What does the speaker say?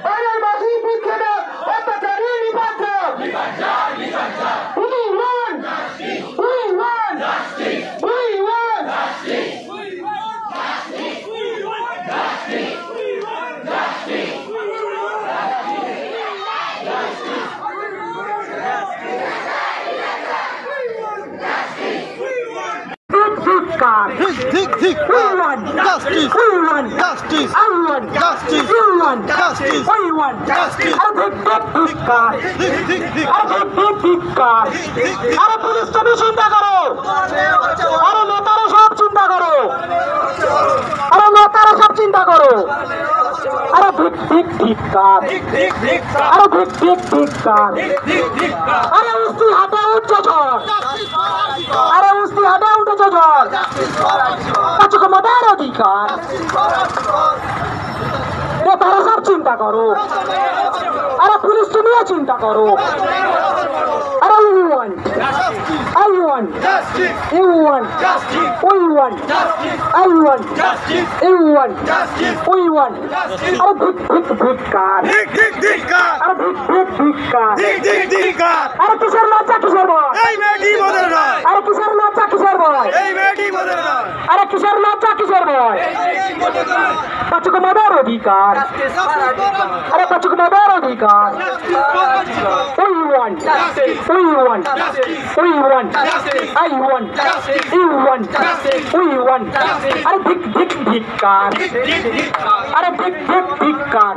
বাংলাদেশের বিচ্ছেদ অত্যাচারী নির্বাচন We want justice. We want justice. God. We want justice. We want justice. I want justice. You want justice. We want justice. God. God. আরে police তুমি চিন্তা করো, আরে নেতারা সব চিন্তা করো, আরে নেতারা সব চিন্তা করো, আরে ঠিক কাজ, আরে ঠিক কাজ, আরে উস্তি হাতে উঠছে ঝড়, আরে উস্তি হাতে উঠেছে ঝড়, কাছে ক্ষমতার অধিকার, নেতারা সব চিন্তা করো, আরে পুলিশ তুমিও চিন্তা করো, আরে we want, I want, you want, we want, I want, you want, we want, আরে ঠিক কাজ, আরে ঠিক কাজ, আরে কিসের লজ্জা কিসের ভয়, আরে কিসের লজ্জা কিসের ভয়, আরে কিসের লজ্জা কিসের ভয়, কাছে ক্ষমতার অধিকার, আরে কাছে ক্ষমতার অধিকার, we want, we want, we want, I want, you want, we want, আরে ঠিক কাজ, আরে ঠিক কাজ।